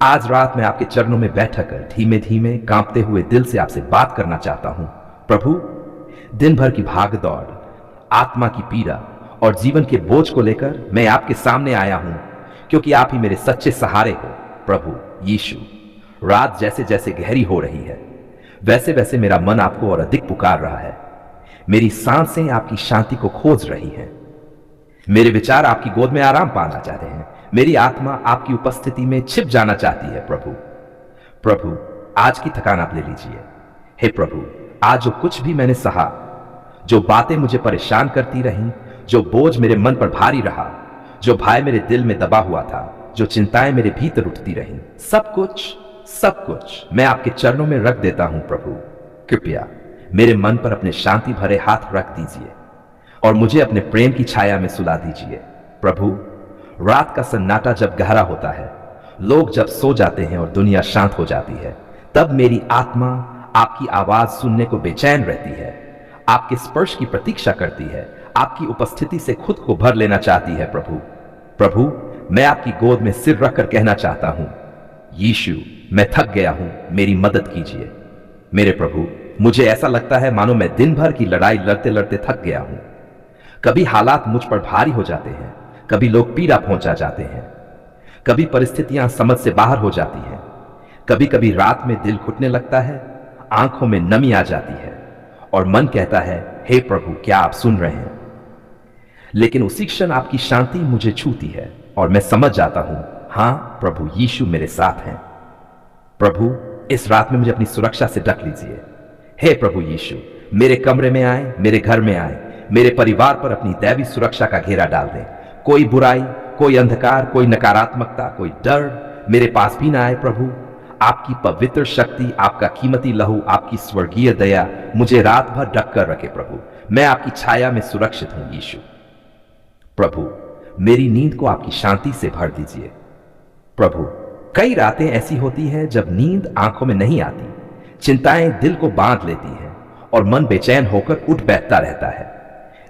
आज रात मैं आपके चरणों में बैठकर धीमे धीमे कांपते हुए दिल से आपसे बात करना चाहता हूं। प्रभु, दिन भर की भाग दौड़, आत्मा की पीड़ा और जीवन के बोझ को लेकर मैं आपके सामने आया हूं, क्योंकि आप ही मेरे सच्चे सहारे हो। प्रभु यीशु, रात जैसे जैसे गहरी हो रही है, वैसे वैसे मेरा मन आपको और अधिक पुकार रहा है। मेरी सांसें आपकी शांति को खोज रही हैं। मेरे विचार आपकी गोद में आराम पाना चाहते हैं। मेरी आत्मा आपकी उपस्थिति में छिप जाना चाहती है। प्रभु, आज की थकान आप ले लीजिए। हे प्रभु, आज जो कुछ भी मैंने सहा, जो बातें मुझे परेशान करती रहीं, जो बोझ मेरे मन पर भारी रहा, जो भय मेरे दिल में दबा हुआ था, जो चिंताएं मेरे भीतर उठती रहीं, सब कुछ मैं आपके चरणों में रख देता हूं। प्रभु, कृपया मेरे मन पर अपने शांति भरे हाथ रख दीजिए और मुझे अपने प्रेम की छाया में सुला दीजिए। प्रभु, रात का सन्नाटा जब गहरा होता है, लोग जब सो जाते हैं और दुनिया शांत हो जाती है, तब मेरी आत्मा आपकी आवाज सुनने को बेचैन रहती है, आपके स्पर्श की प्रतीक्षा करती है, आपकी उपस्थिति से खुद को भर लेना चाहती है। प्रभु, मैं आपकी गोद में सिर रखकर कहना चाहता हूं, यीशु, मैं थक गया हूं, मेरी मदद कीजिए। मेरे प्रभु, मुझे ऐसा लगता है मानो मैं दिन भर की लड़ाई लड़ते लड़ते थक गया हूं। कभी हालात मुझ पर भारी हो जाते हैं, कभी लोग पीड़ा पहुंचा जाते हैं, कभी परिस्थितियां समझ से बाहर हो जाती हैं, कभी कभी रात में दिल घुटने लगता है, आंखों में नमी आ जाती है और मन कहता है, हे प्रभु, क्या आप सुन रहे हैं? लेकिन उसी क्षण आपकी शांति मुझे छूती है और मैं समझ जाता हूं, हां प्रभु यीशु मेरे साथ हैं। प्रभु, इस रात में मुझे अपनी सुरक्षा से ढक लीजिए। हे प्रभु यीशु, मेरे कमरे में आए, मेरे घर में आए, मेरे परिवार पर अपनी दैवी सुरक्षा का घेरा डाल दें। कोई बुराई, कोई अंधकार, कोई नकारात्मकता, कोई डर मेरे पास भी ना आए। प्रभु, आपकी पवित्र शक्ति, आपका कीमती लहू, आपकी स्वर्गीय दया मुझे रात भर ढक कर रखे। प्रभु, मैं आपकी छाया में सुरक्षित हूं। यीशु, प्रभु, मेरी नींद को आपकी शांति से भर दीजिए। प्रभु, कई रातें ऐसी होती हैं जब नींद आंखों में नहीं आती, चिंताएं दिल को बांध लेती हैं और मन बेचैन होकर उठ बैठता रहता है।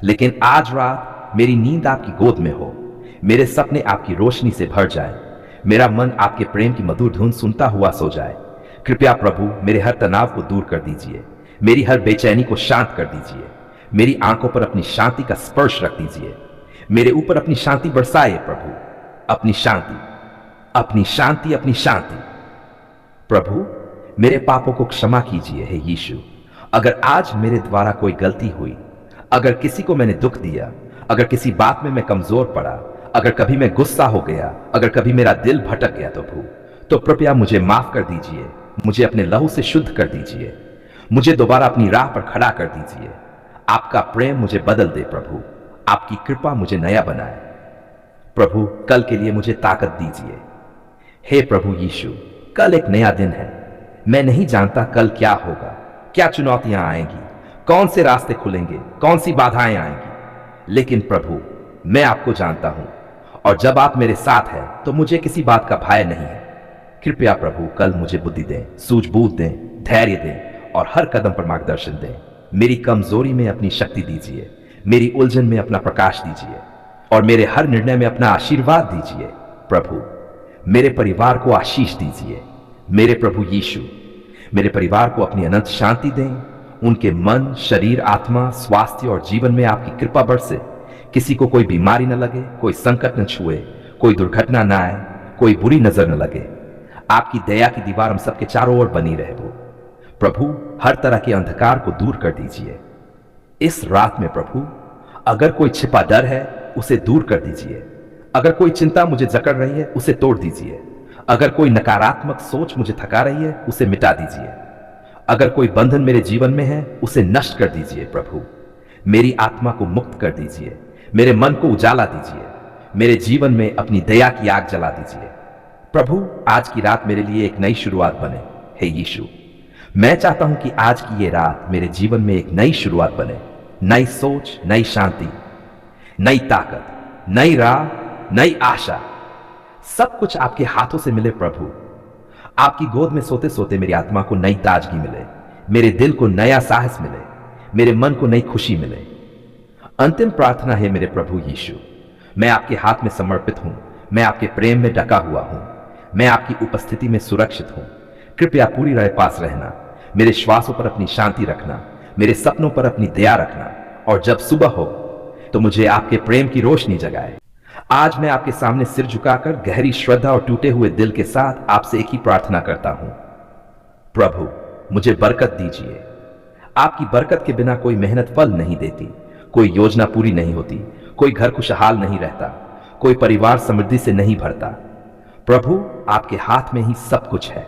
लेकिन आज रात मेरी नींद आपकी गोद में हो, मेरे सपने आपकी रोशनी से भर जाए, मेरा मन आपके प्रेम की मधुर धुन सुनता हुआ सो जाए। कृपया प्रभु, मेरे हर तनाव को दूर कर दीजिए, मेरी हर बेचैनी को शांत कर दीजिए, मेरी आंखों पर अपनी शांति का स्पर्श रख दीजिए, मेरे ऊपर अपनी शांति बरसाए। प्रभु, अपनी शांति, अपनी शांति, अपनी शांति। प्रभु, मेरे पापों को क्षमा कीजिए। हे यीशु, अगर आज मेरे द्वारा कोई गलती हुई, अगर किसी को मैंने दुख दिया, अगर किसी बात में मैं कमजोर पड़ा, अगर कभी मैं गुस्सा हो गया, अगर कभी मेरा दिल भटक गया, तो कृपया मुझे माफ कर दीजिए, मुझे अपने लहू से शुद्ध कर दीजिए, मुझे दोबारा अपनी राह पर खड़ा कर दीजिए। आपका प्रेम मुझे बदल दे। प्रभु, आपकी कृपा मुझे नया बनाए। प्रभु, कल के लिए मुझे ताकत दीजिए। हे प्रभु यीशु, कल एक नया दिन है। मैं नहीं जानता कल क्या होगा, क्या चुनौतियां आएंगी, कौन से रास्ते खुलेंगे, कौन सी बाधाएं आएंगी, लेकिन प्रभु, मैं आपको जानता हूं और जब आप मेरे साथ हैं तो मुझे किसी बात का भय नहीं है। कृपया प्रभु, कल मुझे बुद्धि दें, सूझबूझ दें, धैर्य दें और हर कदम पर मार्गदर्शन दें। मेरी कमजोरी में अपनी शक्ति दीजिए, मेरी उलझन में अपना प्रकाश दीजिए और मेरे हर निर्णय में अपना आशीर्वाद दीजिए। प्रभु, मेरे परिवार को आशीष दीजिए। मेरे प्रभु यीशु, मेरे परिवार को अपनी अनंत शांति दें, उनके मन, शरीर, आत्मा, स्वास्थ्य और जीवन में आपकी कृपा बरसे। किसी को कोई बीमारी न लगे, कोई संकट न छुए, कोई दुर्घटना न आए, कोई बुरी नजर न लगे। आपकी दया की दीवार हम सबके चारों ओर बनी रहे। प्रभु, हर तरह के अंधकार को दूर कर दीजिए। इस रात में प्रभु, अगर कोई छिपा डर है उसे दूर कर दीजिए, अगर कोई चिंता मुझे जकड़ रही है उसे तोड़ दीजिए, अगर कोई नकारात्मक सोच मुझे थका रही है उसे मिटा दीजिए, अगर कोई बंधन मेरे जीवन में है उसे नष्ट कर दीजिए। प्रभु, मेरी आत्मा को मुक्त कर दीजिए, मेरे मन को उजाला दीजिए, मेरे जीवन में अपनी दया की आग जला दीजिए। प्रभु, आज की रात मेरे लिए एक नई शुरुआत बने। हे यीशु, मैं चाहता हूं कि आज की ये रात मेरे जीवन में एक नई शुरुआत बने, नई सोच, नई शांति, नई ताकत, नई राह, नई आशा। सब कुछ आपके हाथों से मिले। प्रभु, आपकी गोद में सोते सोते मेरी आत्मा को नई ताजगी मिले, मेरे दिल को नया साहस मिले, मेरे मन को नई खुशी मिले। अंतिम प्रार्थना है मेरे प्रभु यीशु, मैं आपके हाथ में समर्पित हूं, मैं आपके प्रेम में ढका हुआ हूं। मैं आपकी उपस्थिति में सुरक्षित हूं। कृपया पूरी राह पास रहना, मेरे श्वासों पर अपनी शांति रखना, मेरे सपनों पर अपनी दया रखना, और जब सुबह हो तो मुझे आपके प्रेम की रोशनी जगाए। आज मैं आपके सामने सिर झुकाकर गहरी श्रद्धा और टूटे हुए दिल के साथ आपसे एक ही प्रार्थना करता हूं, प्रभु मुझे बरकत दीजिए। आपकी बरकत के बिना कोई मेहनत फल नहीं देती, कोई योजना पूरी नहीं होती, कोई घर खुशहाल नहीं रहता, कोई परिवार समृद्धि से नहीं भरता। प्रभु आपके हाथ में ही सब कुछ है,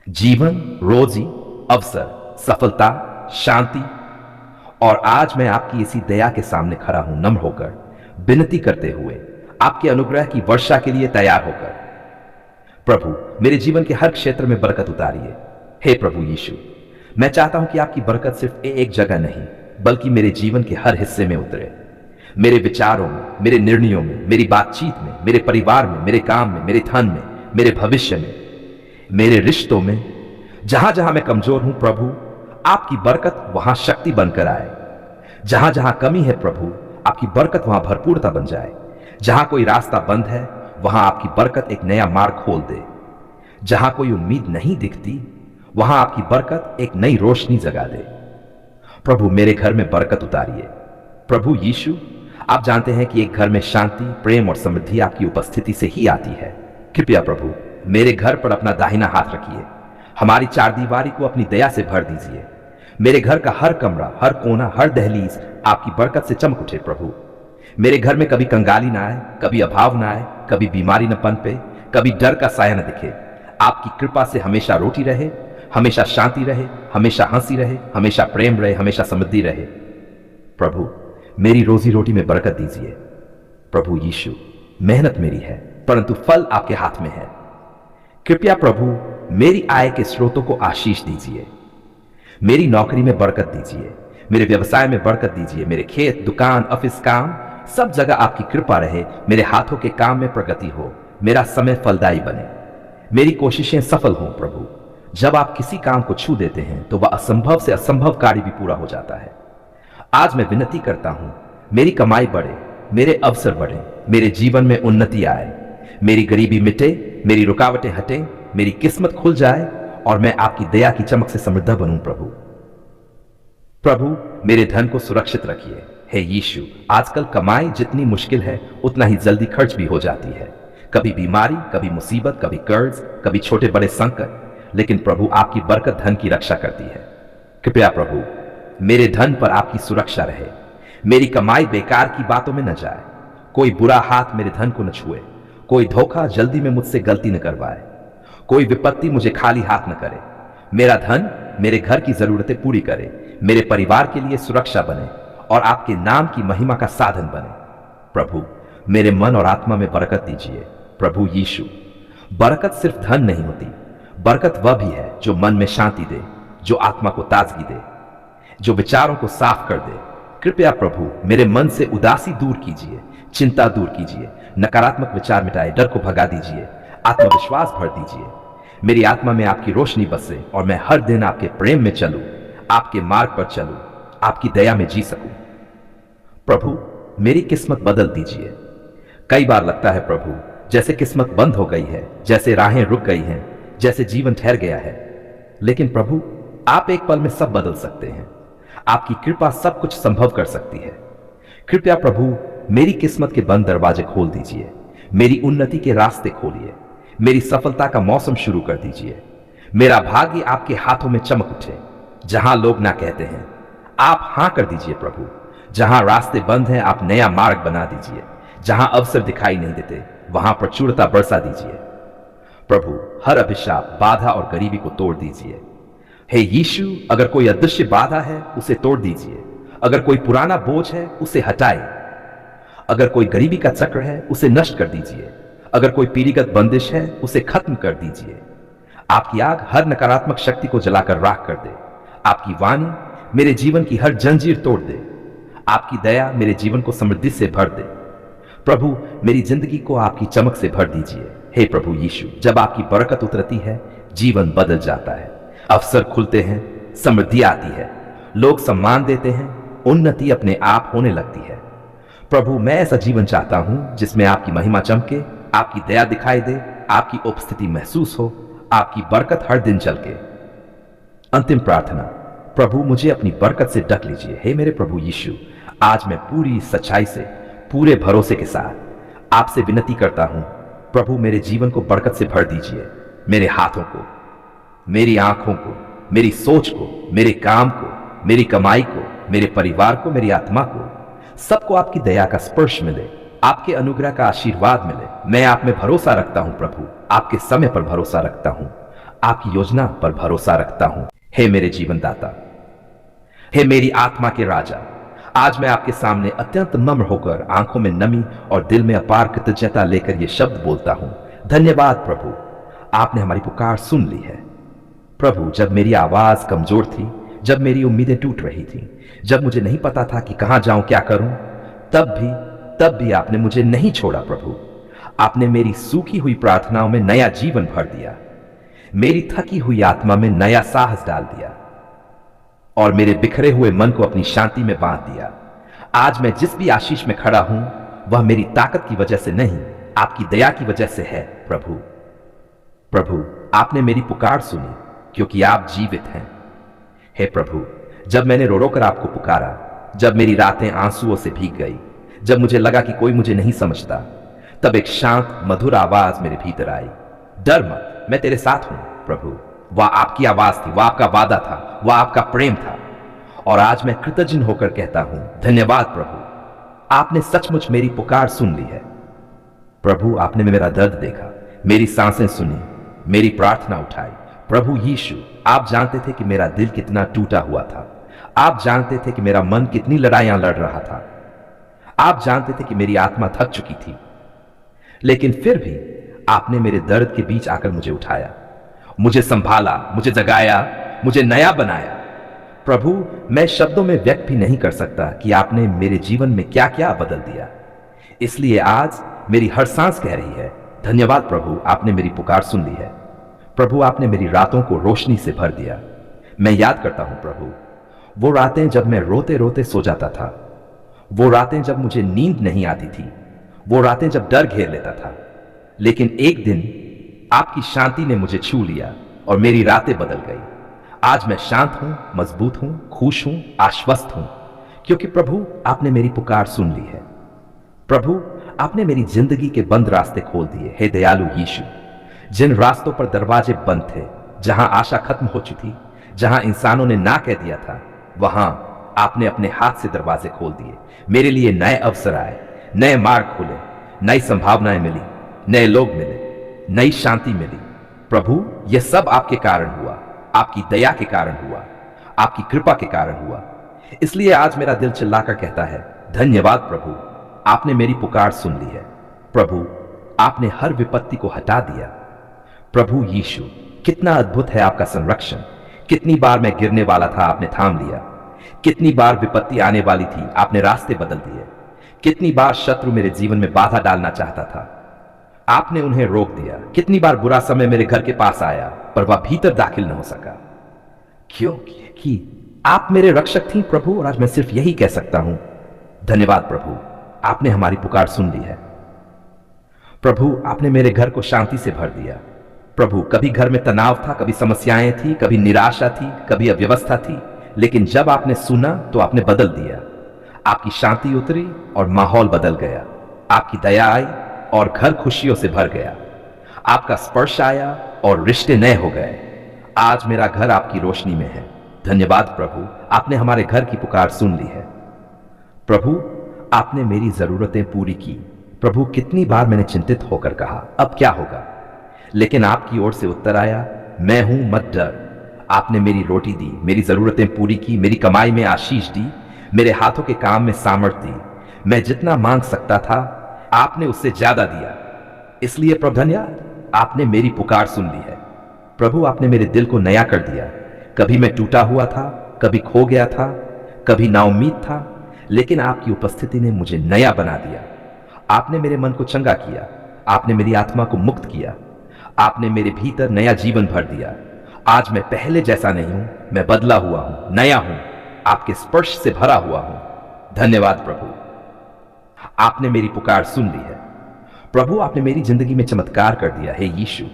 जीवन, रोजी, अवसर, सफलता, शांति। और आज मैं आपकी इसी दया के सामने खड़ा हूं, नम्र होकर, विनती करते हुए, आपके अनुग्रह की वर्षा के लिए तैयार होकर। प्रभु मेरे जीवन के हर क्षेत्र में बरकत उतारिए। हे प्रभु यीशु, मैं चाहता हूं कि आपकी बरकत सिर्फ एक जगह नहीं बल्कि मेरे जीवन के हर हिस्से में उतरे, मेरे विचारों में, मेरे निर्णयों में, मेरी बातचीत में, मेरे परिवार में, मेरे काम में, मेरे धन में, मेरे भविष्य में, मेरे रिश्तों में। जहां जहां मैं कमजोर हूं प्रभु, आपकी बरकत वहां शक्ति बनकर आए। जहां जहां कमी है प्रभु, आपकी बरकत वहां भरपूरता बन जाए। जहां कोई रास्ता बंद है वहां आपकी बरकत एक नया मार्ग खोल दे। जहां कोई उम्मीद नहीं दिखती वहां आपकी बरकत एक नई रोशनी जगा दे। प्रभु मेरे घर में बरकत उतारिए। प्रभु यीशु, आप जानते हैं कि एक घर में शांति, प्रेम और समृद्धि आपकी उपस्थिति से ही आती है। कृपया प्रभु मेरे घर पर अपना दाहिना हाथ रखिए, हमारी चारदीवारी को अपनी दया से भर दीजिए। मेरे घर का हर कमरा, हर कोना, हर दहलीज आपकी बरकत से चमक उठे। प्रभु मेरे घर में कभी कंगाली ना आए, कभी अभाव ना आए, कभी बीमारी न पनपे, कभी डर का साया न दिखे। आपकी कृपा से हमेशा रोटी रहे, हमेशा शांति रहे, हमेशा हंसी रहे, हमेशा प्रेम रहे, हमेशा समृद्धि रहे। प्रभु मेरी रोजी रोटी में बरकत दीजिए। प्रभु यीशु, मेहनत मेरी है परंतु फल आपके हाथ में है। कृपया प्रभु मेरी आय के स्रोतों को आशीष दीजिए। मेरी नौकरी में बरकत दीजिए, मेरे व्यवसाय में बरकत दीजिए, मेरे खेत, दुकान, ऑफिस, काम, सब जगह आपकी कृपा रहे। मेरे हाथों के काम में प्रगति हो, मेरा समय फलदायी बने, मेरी कोशिशें सफल हों। प्रभु जब आप किसी काम को छू देते हैं तो वह असंभव से असंभव कार्य भी पूरा हो जाता है। आज मैं विनती करता हूं, मेरी कमाई बढ़े, मेरे अवसर बढ़े, मेरे जीवन में उन्नति आए, मेरी गरीबी मिटे, मेरी रुकावटें हटें, मेरी किस्मत खुल जाए और मैं आपकी दया की चमक से समृद्ध बनूं। प्रभु मेरे धन को सुरक्षित रखिए। हे यीशु, आजकल कमाई जितनी मुश्किल है उतना ही जल्दी खर्च भी हो जाती है। कभी बीमारी, कभी मुसीबत, कभी कर्ज, कभी छोटे बड़े संकट, लेकिन प्रभु आपकी बरकत धन की रक्षा करती है। कृपया प्रभु मेरे धन पर आपकी सुरक्षा रहे, मेरी कमाई बेकार की बातों में न जाए, कोई बुरा हाथ मेरे धन को न छुए, कोई धोखा जल्दी में मुझसे गलती न करवाए, कोई विपत्ति मुझे खाली हाथ न करे। मेरा धन मेरे घर की जरूरतें पूरी करे, मेरे परिवार के लिए सुरक्षा बने और आपके नाम की महिमा का साधन बने। प्रभु मेरे मन और आत्मा में बरकत दीजिए। प्रभु यीशु, बरकत सिर्फ धन नहीं होती, बरकत वह भी है जो मन में शांति दे, जो आत्मा को ताजगी दे, जो विचारों को साफ कर दे। कृपया प्रभु मेरे मन से उदासी दूर कीजिए, चिंता दूर कीजिए, नकारात्मक विचार मिटाए, डर को भगा दीजिए, आत्मविश्वास भर दीजिए। मेरी आत्मा में आपकी रोशनी बसे और मैं हर दिन आपके प्रेम में चलूं, आपके मार्ग पर चलूं, आपकी दया में जी सकूं। प्रभु मेरी किस्मत बदल दीजिए। कई बार लगता है प्रभु जैसे किस्मत बंद हो गई है, जैसे राहें रुक गई हैं, जैसे जीवन ठहर गया है। लेकिन प्रभु आप एक पल में सब बदल सकते हैं। आपकी कृपा सब कुछ संभव कर सकती है। कृपया प्रभु मेरी किस्मत के बंद दरवाजे खोल दीजिए, मेरी उन्नति के रास्ते खोलिए, मेरी सफलता का मौसम शुरू कर दीजिए। मेरा भाग्य आपके हाथों में चमक उठे। जहां लोग ना कहते हैं आप हां कर दीजिए। प्रभु जहां रास्ते बंद हैं आप नया मार्ग बना दीजिए, जहां अवसर दिखाई नहीं देते वहां प्रचुरता बरसा दीजिए। प्रभु हर अभिशाप, बाधा और गरीबी को तोड़ दीजिए। हे यीशु, अगर कोई अदृश्य बाधा है उसे तोड़ दीजिए, अगर कोई पुराना बोझ है उसे हटाए, अगर कोई गरीबी का चक्र है उसे नष्ट कर दीजिए, अगर कोई पीढ़ीगत बंदिश है उसे खत्म कर दीजिए। आपकी आग हर नकारात्मक शक्ति को जलाकर राख कर दे। आपकी वाणी मेरे जीवन की हर जंजीर तोड़ दे। आपकी दया मेरे जीवन को समृद्धि से भर दे। प्रभु मेरी जिंदगी को आपकी चमक से भर दीजिए। हे प्रभु यीशु, जब आपकी बरकत उतरती है जीवन बदल जाता है, अवसर खुलते हैं, समृद्धि आती है, लोग सम्मान देते हैं, उन्नति अपने आप होने लगती है। प्रभु मैं ऐसा जीवन चाहता हूं जिसमें आपकी महिमा चमके, आपकी दया दिखाई दे आपकी उपस्थिति महसूस हो, आपकी बरकत हर दिन चल के। अंतिम प्रार्थना, प्रभु मुझे अपनी बरकत से ढक लीजिए। हे मेरे प्रभु यीशु, आज मैं पूरी सच्चाई से, पूरे भरोसे के साथ आपसे विनती करता हूं, प्रभु मेरे जीवन को बरकत से भर दीजिए। मेरे हाथों को, मेरी आंखों को, मेरी सोच को, मेरे काम को, मेरी कमाई को, मेरे परिवार को, मेरी आत्मा को, सबको आपकी दया का स्पर्श मिले, आपके अनुग्रह का आशीर्वाद मिले। मैं आप में भरोसा रखता हूं प्रभु, आपके समय पर भरोसा रखता हूं, आपकी योजना पर भरोसा रखता हूं। हे मेरे जीवन दाता, हे मेरी आत्मा के राजा, आज मैं आपके सामने अत्यंत नम्र होकर, आंखों में नमी और दिल में अपार कृतज्ञता लेकर ये शब्द बोलता हूं, धन्यवाद प्रभु, आपने हमारी पुकार सुन ली है। प्रभु, जब मेरी आवाज कमजोर थी, जब मेरी उम्मीदें टूट रही थी, जब मुझे नहीं पता था कि कहां जाऊं, क्या करूं, तब भी आपने मुझे नहीं छोड़ा प्रभु। आपने मेरी सूखी हुई प्रार्थनाओं में नया जीवन भर दिया, मेरी थकी हुई आत्मा में नया साहस डाल दिया और मेरे बिखरे हुए मन को अपनी शांति में बांध दिया। आज मैं जिस भी आशीष में खड़ा हूं, वह मेरी ताकत की वजह से नहीं, आपकी दया की वजह से है प्रभु। प्रभु, आपने मेरी पुकार सुनी क्योंकि आप जीवित हैं। हे प्रभु, जब मैंने रो रो कर आपको पुकारा, जब मेरी रातें आंसुओं से भीग गई, जब मुझे लगा कि कोई मुझे नहीं समझता, तब एक शांत मधुर आवाज मेरे भीतर आई, डर मत, मैं तेरे साथ हूं प्रभु। वह आपकी आवाज थी, वह आपका वादा था, वह आपका प्रेम था। और आज मैं कृतज्ञ होकर कहता हूं, धन्यवाद प्रभु, आपने सचमुच मेरी पुकार सुन ली है। प्रभु, आपने मेरा दर्द देखा, मेरी सांसें सुनी, मेरी प्रार्थना उठाई। प्रभु यीशु, आप जानते थे कि मेरा दिल कितना टूटा हुआ था, आप जानते थे कि मेरा मन कितनी लड़ाइयां लड़ रहा था, आप जानते थे कि मेरी आत्मा थक चुकी थी, लेकिन फिर भी आपने मेरे दर्द के बीच आकर मुझे उठाया, मुझे संभाला, मुझे जगाया, मुझे नया बनाया। प्रभु, मैं शब्दों में व्यक्त भी नहीं कर सकता कि आपने मेरे जीवन में क्या क्या बदल दिया। इसलिए आज मेरी हर सांस कह रही है, धन्यवाद प्रभु, आपने मेरी पुकार सुन ली है। प्रभु, आपने मेरी रातों को रोशनी से भर दिया। मैं याद करता हूं प्रभु, वो रातें जब मैं रोते रोते सो जाता था, वो रातें जब मुझे नींद नहीं आती थी, वो रातें जब डर घेर लेता था, लेकिन एक दिन आपकी शांति ने मुझे छू लिया और मेरी रातें बदल गई। आज मैं शांत हूं, मजबूत हूं, खुश हूं, आश्वस्त हूं, क्योंकि प्रभु आपने मेरी पुकार सुन ली है। प्रभु, आपने मेरी जिंदगी के बंद रास्ते खोल दिए। हे दयालु यीशु, जिन रास्तों पर दरवाजे बंद थे, जहां आशा खत्म हो चुकी, जहां इंसानों ने ना कह दिया था, वहां आपने अपने हाथ से दरवाजे खोल दिए। मेरे लिए नए अवसर आए, नए मार्ग खुले, नई संभावनाएं मिली, नए लोग मिले, नई शांति मिली। प्रभु, यह सब आपके कारण हुआ, आपकी दया के कारण हुआ, आपकी कृपा के कारण हुआ। इसलिए आज मेरा दिल चिल्लाकर कहता है, धन्यवाद प्रभु, आपने मेरी पुकार सुन ली है। प्रभु, आपने हर विपत्ति को हटा दिया। प्रभु यीशु, कितना अद्भुत है आपका संरक्षण। कितनी बार मैं गिरने वाला था, आपने थाम लिया। कितनी बार विपत्ति आने वाली थी, आपने रास्ते बदल दिए। कितनी बार शत्रु मेरे जीवन में बाधा डालना चाहता था, आपने उन्हें रोक दिया। कितनी बार बुरा समय मेरे घर के पास आया, पर वह भीतर दाखिल न हो सका, क्योंकि आप मेरे रक्षक थी प्रभु। और आज मैं सिर्फ यही कह सकता हूं, धन्यवाद प्रभु, आपने हमारी पुकार सुन ली है। प्रभु, आपने मेरे घर को शांति से भर दिया। प्रभु, कभी घर में तनाव था, कभी समस्याएं थी, कभी निराशा थी, कभी अव्यवस्था थी, लेकिन जब आपने सुना तो आपने बदल दिया। आपकी शांति उतरी और माहौल बदल गया। आपकी दया आई और घर खुशियों से भर गया। आपका स्पर्श आया और रिश्ते नए हो गए। आज मेरा घर आपकी रोशनी में है। धन्यवाद प्रभु, आपने हमारे घर की पुकार सुन ली है। प्रभु, आपने मेरी जरूरतें पूरी की। प्रभु, कितनी बार मैंने चिंतित होकर कहा, अब क्या होगा, लेकिन आपकी ओर से उत्तर आया, मैं हूं, मत डर। आपने मेरी रोटी दी, मेरी जरूरतें पूरी की, मेरी कमाई में आशीष दी, मेरे हाथों के काम में सामर्थ्य दी। मैं जितना मांग सकता था, आपने उससे ज्यादा दिया। इसलिए प्रभु धन्यवाद, आपने मेरी पुकार सुन ली है। प्रभु, आपने मेरे दिल को नया कर दिया। कभी मैं टूटा हुआ था, कभी खो गया था, कभी नाउम्मीद था, लेकिन आपकी उपस्थिति ने मुझे नया बना दिया। आपने मेरे मन को चंगा किया, आपने मेरी आत्मा को मुक्त किया, आपने मेरे भीतर नया जीवन भर दिया। आज मैं पहले जैसा नहीं हूं, मैं बदला हुआ हूं, नया हूं, आपके स्पर्श से भरा हुआ हूं। धन्यवाद प्रभु, आपने मेरी पुकार सुन ली है। प्रभु, आपने मेरी जिंदगी में चमत्कार कर दिया है यीशु।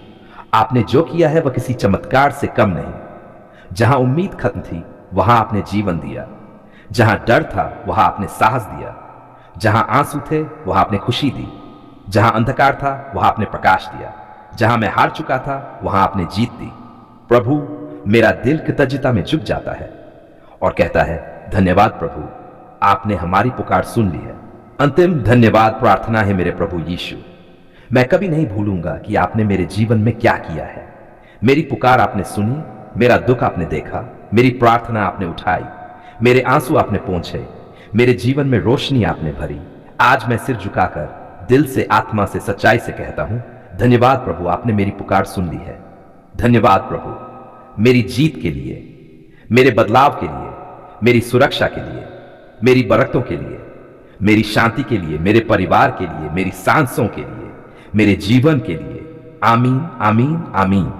आपने जो किया है वह किसी चमत्कार से कम नहीं। जहां उम्मीद खत्म थी वहां आपने जीवन दिया, जहां डर था वहां आपने साहस दिया, जहां आंसू थे वहां आपने खुशी दी, जहां अंधकार था वहां आपने प्रकाश दिया, जहां मैं हार चुका था वहां आपने जीत दी। प्रभु, मेरा दिल कृतज्ञता में झुक जाता है और कहता है, धन्यवाद प्रभु, आपने हमारी पुकार सुन ली है। अंतिम धन्यवाद प्रार्थना है मेरे प्रभु यीशु। मैं कभी नहीं भूलूंगा कि आपने मेरे जीवन में क्या किया है। मेरी पुकार आपने सुनी, मेरा दुख आपने देखा, मेरी प्रार्थना आपने उठाई, मेरे आंसू आपने पोंछे, मेरे जीवन में रोशनी आपने भरी। आज मैं सिर झुकाकर दिल से, आत्मा से, सच्चाई से कहता हूं, धन्यवाद प्रभु, आपने मेरी पुकार सुन ली है। धन्यवाद प्रभु, मेरी जीत के लिए, मेरे बदलाव के लिए, मेरी सुरक्षा के लिए, मेरी बरकतों के लिए, मेरी शांति के लिए, मेरे परिवार के लिए, मेरी सांसों के लिए, मेरे जीवन के लिए। आमीन, आमीन, आमीन।